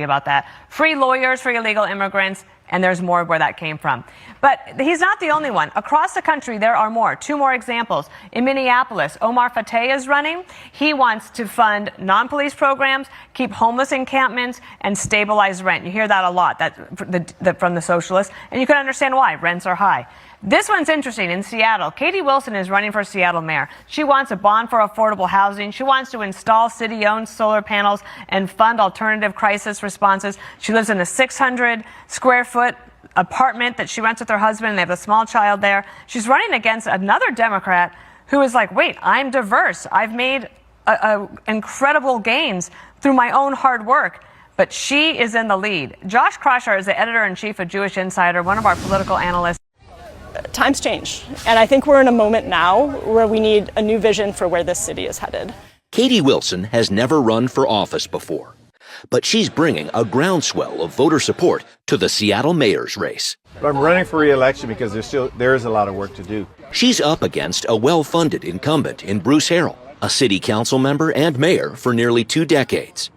about that. Free lawyers for illegal immigrants, and there's more where that came from. But he's not the only one. Across the country, there are more. Two more examples. In Minneapolis, Omar Fateh is running. He wants to fund non-police programs, keep homeless encampments, and stabilize rent. You hear that a lot from the Socialists, and you can understand why. Rents are high. This one's interesting. In Seattle, Katie Wilson is running for Seattle mayor. She wants a bond for affordable housing. She wants to install city-owned solar panels and fund alternative crisis responses. She lives in a 600-square-foot apartment that she rents with her husband, and they have a small child there. She's running against another Democrat who is like, wait, I'm diverse. I've made incredible gains through my own hard work. But she is in the lead. Josh Krashar is the editor-in-chief of Jewish Insider, one of our political analysts. Times change, and I think we're in a moment now where we need a new vision for where this city is headed. Katie Wilson has never run for office before, but she's bringing a groundswell of voter support to the Seattle mayor's race. I'm running for re-election because there is a lot of work to do. She's up against a well-funded incumbent in Bruce Harrell, a city council member and mayor for nearly 2 decades.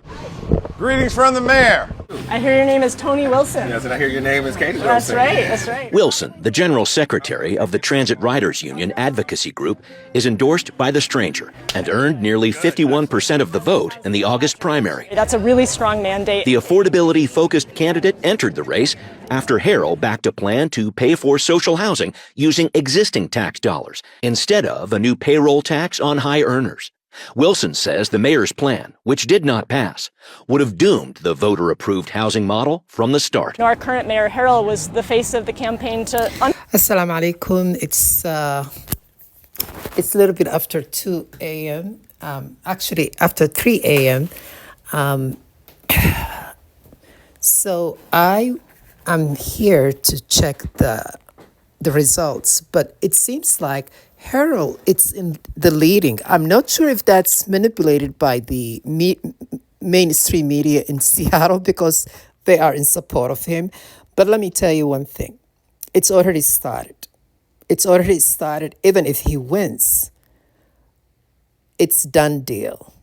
Greetings from the mayor. I hear your name is Tony Wilson. Yes, and I hear your name is Katie Wilson. That's right, that's right. Wilson, the general secretary of the Transit Riders Union advocacy group, is endorsed by the stranger and earned nearly 51% of the vote in the August primary. That's a really strong mandate. The affordability-focused candidate entered the race after Harrell backed a plan to pay for social housing using existing tax dollars instead of a new payroll tax on high earners. Wilson says the mayor's plan, which did not pass, would have doomed the voter-approved housing model from the start. Our current mayor, Harrell, was the face of the campaign to... Assalamu alaikum. It's a little bit after 2 a.m., actually after 3 a.m. So I am here to check the results, but it seems like Harrell, it's in the leading. I'm not sure if that's manipulated by the mainstream media in Seattle because they are in support of him. But let me tell you one thing. It's already started. It's already started. Even if he wins, it's done deal.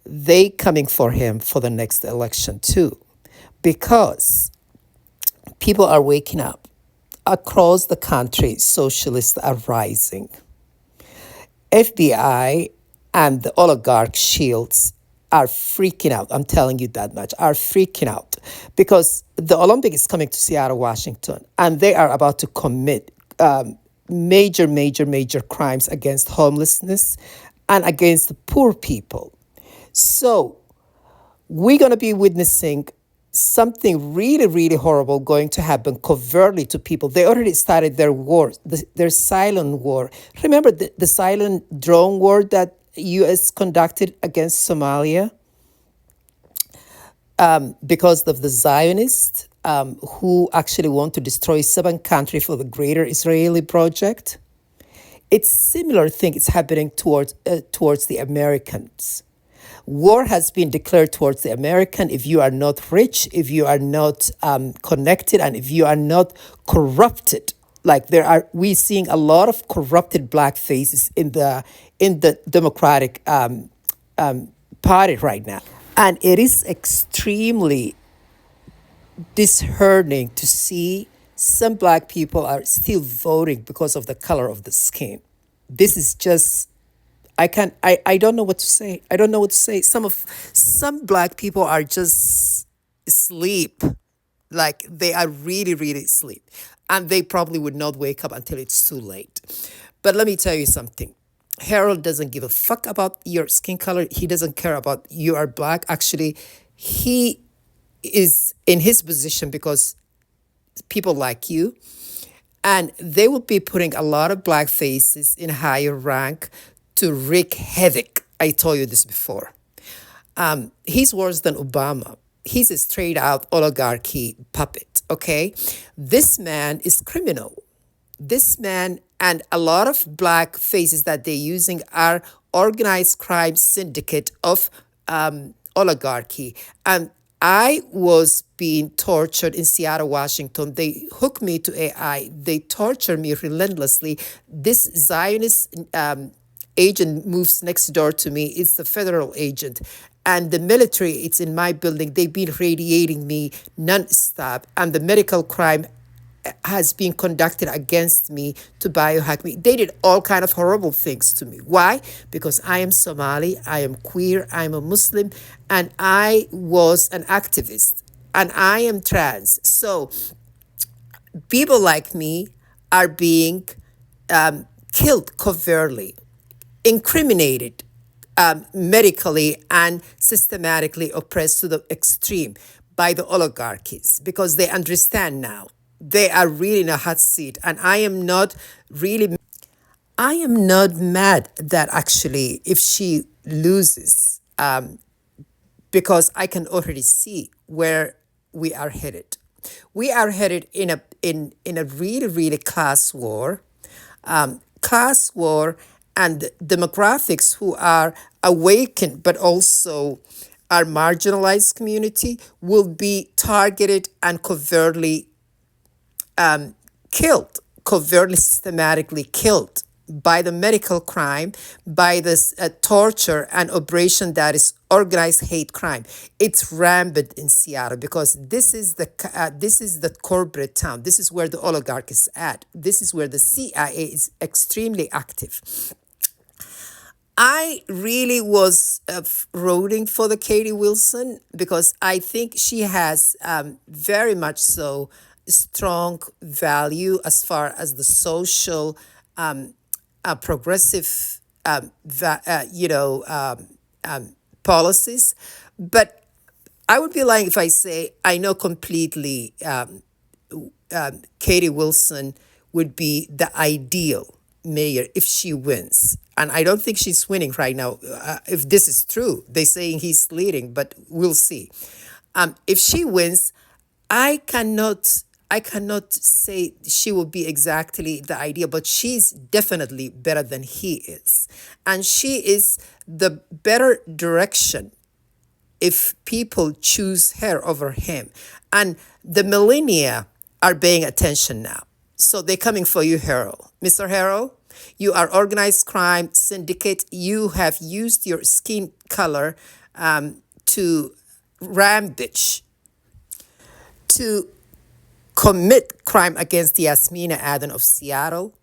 They coming for him for the next election too, because people are waking up. Across the country, socialists are rising. FBI and the oligarch shields are freaking out. I'm telling you that much, are freaking out because the Olympic is coming to Seattle, Washington, and they are about to commit major crimes against homelessness and against the poor people. So we're going to be witnessing something really horrible going to happen covertly to people. They already started their war, their silent war. Remember the silent drone war that U.S. conducted against Somalia because of the Zionists who actually want to destroy 7 countries for the greater Israeli project. It's similar thing is happening towards the Americans. War has been declared towards the American if you are not rich, if you are not connected, and if you are not corrupted. Like we're seeing a lot of corrupted black faces in the Democratic Party right now, and it is extremely disheartening to see some black people are still voting because of the color of the skin. This is just. I don't know what to say. I don't know what to say. Some black people are just asleep. Like they are really asleep. And they probably would not wake up until it's too late. But let me tell you something. Harold doesn't give a fuck about your skin color. He doesn't care about you are black. Actually, he is in his position because people like you. And they will be putting a lot of black faces in higher rank to wreak havoc. I told you this before. He's worse than Obama. He's a straight out oligarchy puppet, okay? This man is criminal. This man and a lot of black faces that they're using are organized crime syndicate of oligarchy. And I was being tortured in Seattle, Washington. They hooked me to AI. They torture me relentlessly. This Zionist agent moves next door to me. It's the federal agent. and the military, it's in my building. They've been radiating me nonstop, and the medical crime has been conducted against me to biohack me. They did all kind of horrible things to me. Why? Because I am Somali, I am queer, I'm a Muslim, and I was an activist, and I am trans. So people like me are being killed covertly, incriminated medically, and systematically oppressed to the extreme by the oligarchies, because they understand now. They are really in a hot seat. And I am not mad that actually if she loses, because I can already see where we are headed. We are headed in a really, really class war, and demographics who are awakened but also our marginalized community will be targeted and covertly, systematically killed by the medical crime, by this torture and oppression that is organized hate crime. It's rampant in Seattle because this is the corporate town. This is where the oligarch is at. This is where the CIA is extremely active. I really was rooting for the Katie Wilson because I think she has very much so strong value as far as the social, progressive, policies. But I would be lying if I say I know completely Katie Wilson would be the ideal mayor if she wins. And I don't think she's winning right now. If this is true, they're saying he's leading, but we'll see. If she wins, I cannot say she will be exactly the ideal, but she's definitely better than he is. And she is the better direction if people choose her over him. And the millennia are paying attention now. So they're coming for you, Harold. Mr. Harold, you are organized crime syndicate. You have used your skin color to rampage, to commit crime against Yasmina Aden of Seattle,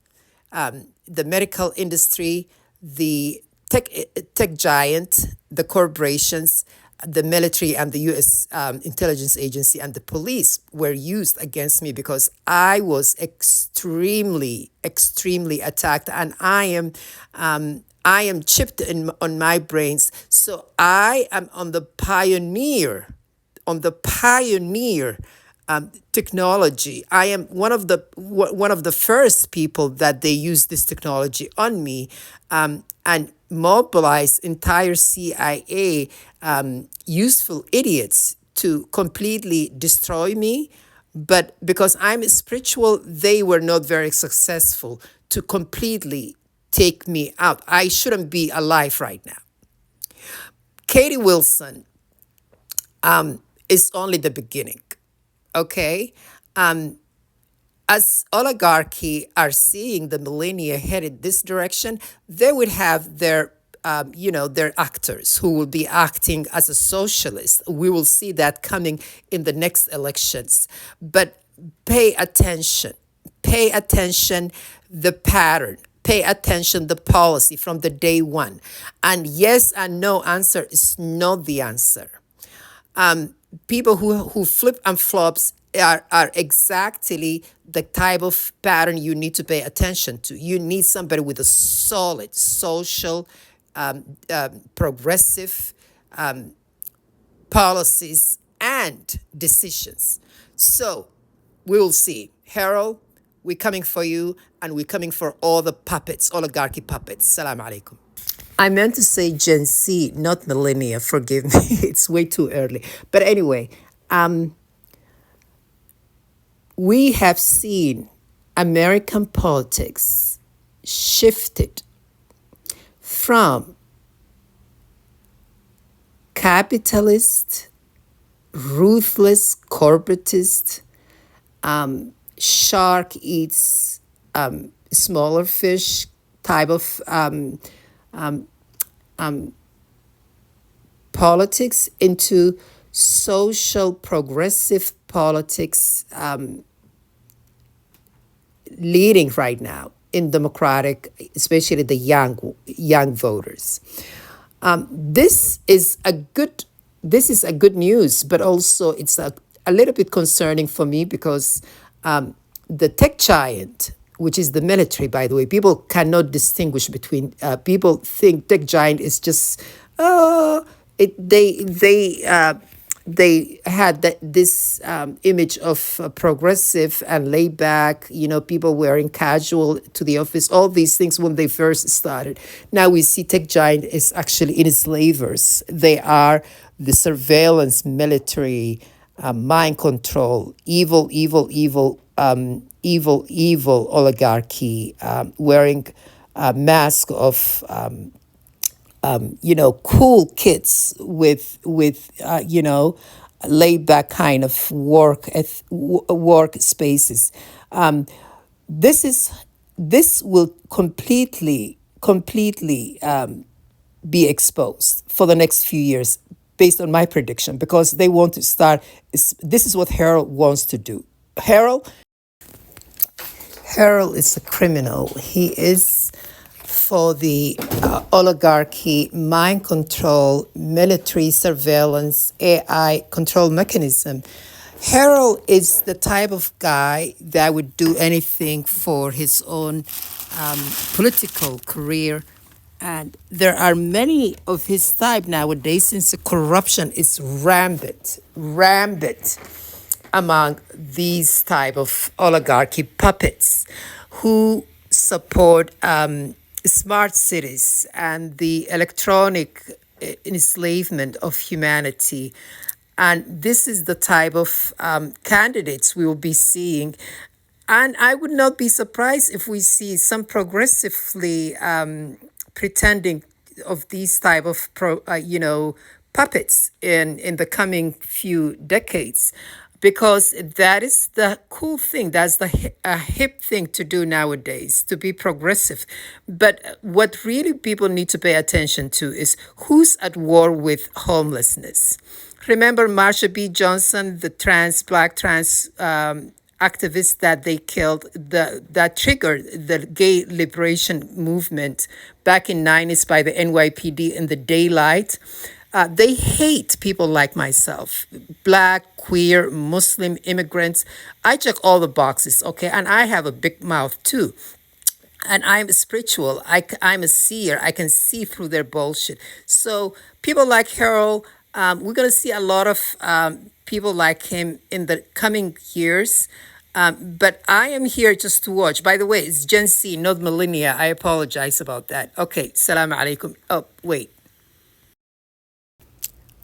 the medical industry, the tech giant, the corporations, the military, and the U.S. Intelligence Agency and the police were used against me because I was extremely, extremely attacked, and I am chipped on my brains. So I am on the pioneer technology. I am one of the first people that they use this technology on me, and mobilize entire CIA useful idiots to completely destroy me. But because I'm spiritual, they were not very successful to completely take me out. I shouldn't be alive right now. Katie Wilson is only the beginning. Okay, as oligarchy are seeing the millennia headed this direction, they would have their actors who will be acting as a socialist. We will see that coming in the next elections. But pay attention the pattern. Pay attention the policy from the day one. And yes and no answer is not the answer. People who flip and flops are exactly the type of pattern you need to pay attention to. You need somebody with a solid social, progressive policies and decisions. So we will see. Harold, we're coming for you, and we're coming for all the puppets, oligarchy puppets. Salam alaikum. I meant to say Gen Z, not millennia. Forgive me. It's way too early. But anyway, we have seen American politics shifted from capitalist, ruthless, corporatist, shark eats smaller fish type of politics, into social progressive politics, leading right now in democratic, especially the young voters. This is a good news, but also it's a little bit concerning for me because the tech giant, which is the military, by the way, people cannot distinguish between. People think tech giant is just they had this image of progressive and laid back, people wearing casual to the office, all these things when they first started. Now we see tech giant is actually enslavers. They are the surveillance military, mind control, evil oligarchy, wearing a mask of cool kids with laid back kind of work spaces. This will completely be exposed for the next few years, based on my prediction, because they want to start. This is what Harold wants to do. Harold is a criminal. He is for the oligarchy, mind control, military surveillance, AI control mechanism. Harold is the type of guy that would do anything for his own political career. And there are many of his type nowadays, since the corruption is rampant among these type of oligarchy puppets who support smart cities and the electronic enslavement of humanity. And this is the type of candidates we will be seeing. And I would not be surprised if we see some progressively pretending of these type of puppets in the coming few decades, because that is the cool thing. That's the hip thing to do nowadays, to be progressive. But what really people need to pay attention to is who's at war with homelessness. Remember Marsha B. Johnson, the black trans activist that they killed, that triggered the gay liberation movement back in 90s by the NYPD in the daylight. They hate people like myself, black, queer, Muslim, immigrants. I check all the boxes, okay? And I have a big mouth too. And I'm spiritual. I'm a seer. I can see through their bullshit. So people like Harold, we're going to see a lot of people like him in the coming years. But I am here just to watch. By the way, it's Gen Z, not millennia. I apologize about that. Okay, salam alaikum. Oh, wait.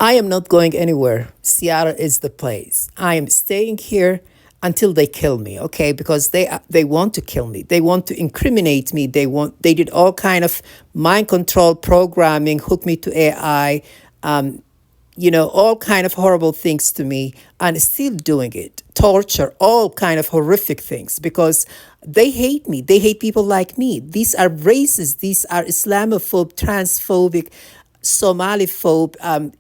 I am not going anywhere. Seattle is the place. I am staying here until they kill me, okay? Because they want to kill me. They want to incriminate me. They did all kind of mind control programming, hook me to AI, all kind of horrible things to me, and still doing it. Torture, all kind of horrific things, because they hate me. They hate people like me. These are racist. These are Islamophobe, transphobic, Somaliphobe,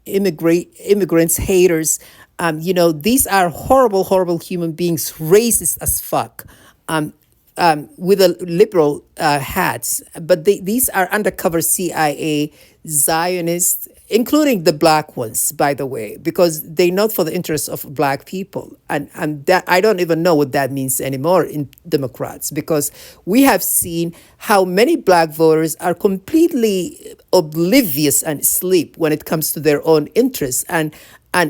immigrants, haters. These are horrible human beings, racist as fuck, with a liberal hats. But these are undercover CIA, Zionists, including the black ones, by the way, because they're not for the interests of black people. And that I don't even know what that means anymore in Democrats, because we have seen how many black voters are completely oblivious and asleep when it comes to their own interests. And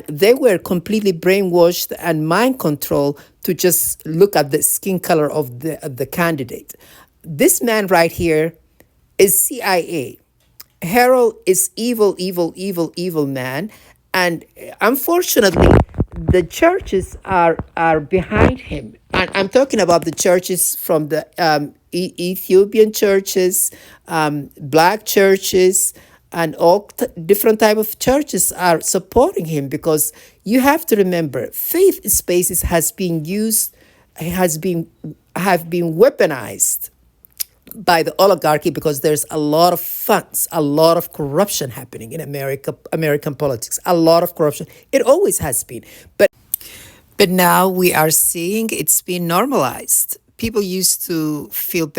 they were completely brainwashed and mind controlled to just look at the skin color of the candidate. This man right here is CIA. Harold is evil man. And unfortunately, the churches are behind him. And I'm talking about the churches from the Ethiopian churches, black churches, and all different type of churches are supporting him, because you have to remember, faith spaces have been weaponized by the oligarchy because there's a lot of funds, a lot of corruption happening in American politics, a lot of corruption. It always has been. But now we are seeing it's been normalized. People used to feel bad